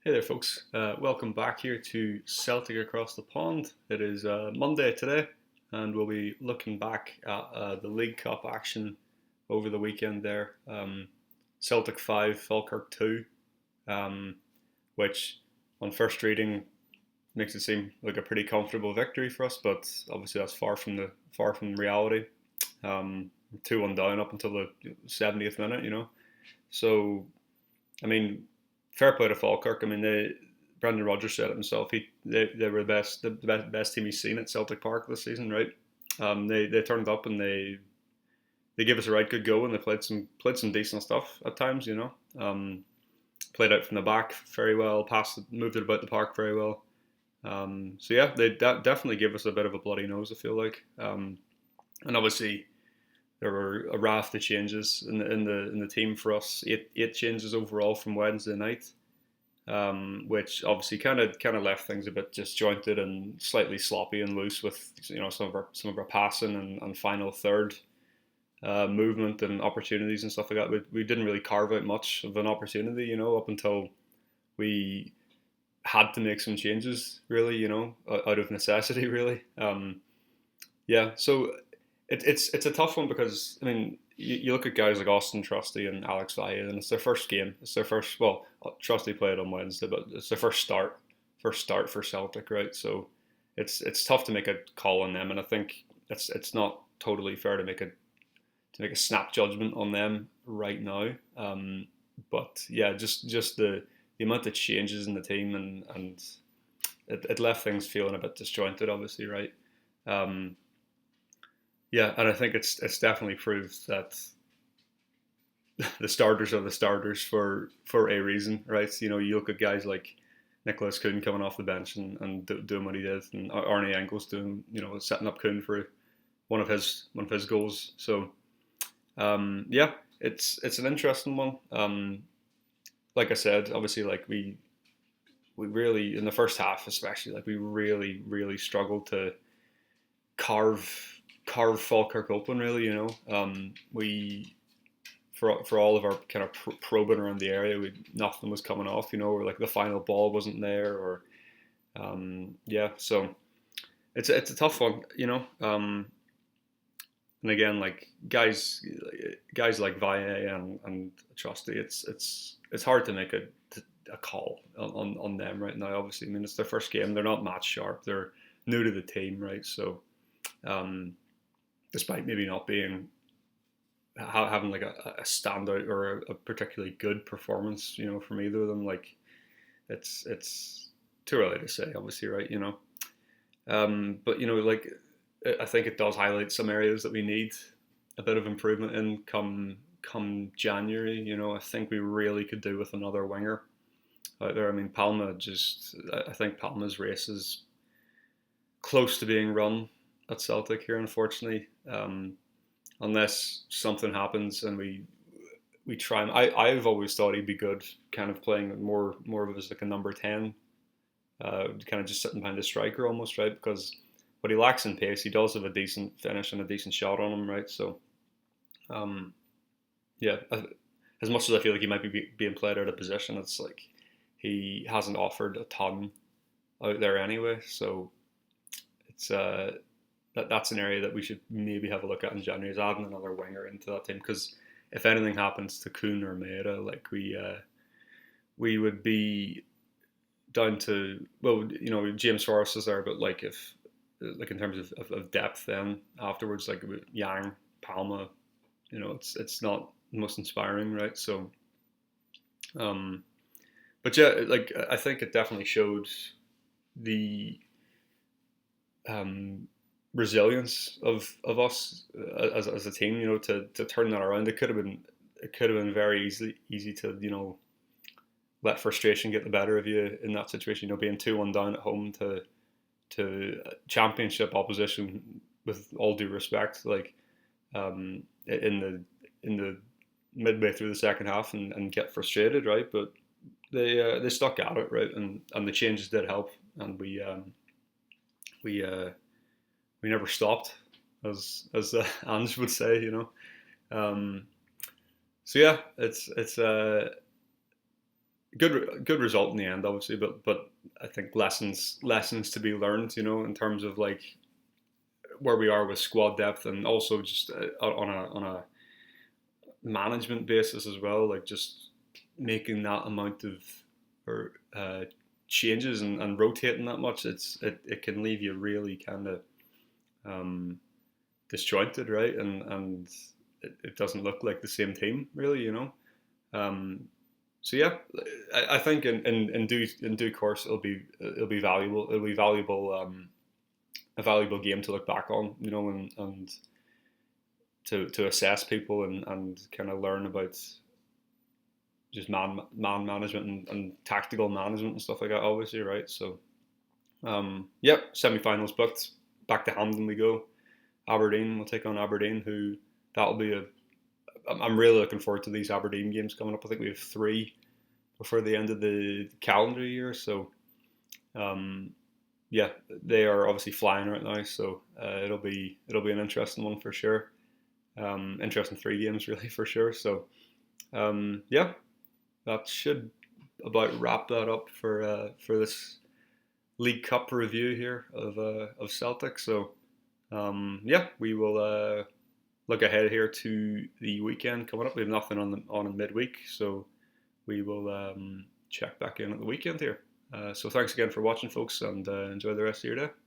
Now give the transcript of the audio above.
Hey there, folks. Welcome back here to Celtic Across the Pond. It is Monday today, and we'll be looking back at the League Cup action over the weekend there. Celtic 5, Falkirk 2, um, which on first reading makes it seem like a pretty comfortable victory for us, but obviously that's far from reality. 2-1 down up until the 70th minute. So I mean, fair play to Falkirk. I mean, Brendan Rodgers said it himself. They were the best team he's seen at Celtic Park this season, right? They turned up and they gave us a right good go, and they played some decent stuff at times. Played out from the back very well, moved it about the park very well. So yeah, they definitely gave us a bit of a bloody nose. I feel like, and obviously there were a raft of changes in the team for us. Eight changes overall from Wednesday night, which obviously kind of left things a bit disjointed and slightly sloppy and loose with some of our passing and final third movement and opportunities and stuff like that. We didn't really carve out much of an opportunity, up until we had to make some changes, really, out of necessity, really. Yeah, so it's a tough one because I mean you look at guys like Austin Trusty and Alex Valle, and it's their first game. It's their first. Well, Trusty played on Wednesday, but it's their first start for Celtic, right? So it's tough to make a call on them, and I think it's not totally fair to make a snap judgment on them right now. But yeah, just the amount of changes in the team and it left things feeling a bit disjointed, obviously, right? Um, yeah, and I think it's definitely proved that the starters are the starters for a reason, right? You look at guys like Nicholas Kuhn coming off the bench and doing what he did, and Arnie Engels doing, setting up Kuhn for one of his goals. So yeah, it's an interesting one. Like I said, obviously, like we really in the first half, especially, like we really struggled to carve carve Falkirk open. Really, we for all of our kind of probing around the area, nothing was coming off. Or like the final ball wasn't there, or yeah. So it's a tough one. And again, like guys like Valle and Trusty, it's hard to make a call on them right now. Obviously, I mean it's their first game. They're not match sharp. They're new to the team, right? So um, despite maybe not being having like a standout or a particularly good performance, from either of them, like it's too early to say, obviously, right? But like I think it does highlight some areas that we need a bit of improvement in come January. I think we really could do with another winger out there. I mean, I think Palma's race is close to being run at Celtic here, unfortunately. Unless something happens and we try. I've always thought he'd be good, kind of playing more of as like a number 10, kind of just sitting behind the striker almost, right? Because what he lacks in pace, he does have a decent finish and a decent shot on him, right? So um, yeah, as much as I feel like he might be being played out of position, it's like he hasn't offered a ton out there anyway. So it's that's an area that we should maybe have a look at in January, is adding another winger into that team, because if anything happens to Kuhn or Maeda, like we would be down to, well, James Forrest is there, but like if like in terms of depth, then afterwards, like Yang, Palma, it's not the most inspiring, right? So um, but yeah, like I think it definitely showed the um, resilience of us as a team. To turn that around. It could have been very easy to let frustration get the better of you in that situation. Being 2-1 down at home to championship opposition, with all due respect, like in the midway through the second half, and get frustrated, right? But they stuck at it, right? And the changes did help, and we we never stopped, as Ange would say. Um, so yeah, it's good result in the end, obviously, but I think lessons to be learned, in terms of like where we are with squad depth, and also just on a management basis as well, like just making that amount of or changes and rotating that much, it can leave you really kind of um, disjointed, right? And it doesn't look like the same team, really. Um, so yeah, I think in due course it'll be valuable. It'll be valuable, a valuable game to look back on, and to assess people and kind of learn about just man management and tactical management and stuff like that. Obviously, right? So yep, semi-finals booked. Back to Hampden we go. Aberdeen will take on Aberdeen, who that'll be a. I'm really looking forward to these Aberdeen games coming up. I think we have 3 before the end of the calendar year. So um, yeah, they are obviously flying right now. So it'll be an interesting one for sure. Interesting 3 games really for sure. So yeah, that should about wrap that up for this League Cup review here of Celtic. So yeah, we will look ahead here to the weekend coming up. We have nothing on in midweek, so we will check back in at the weekend here. So thanks again for watching, folks, and enjoy the rest of your day.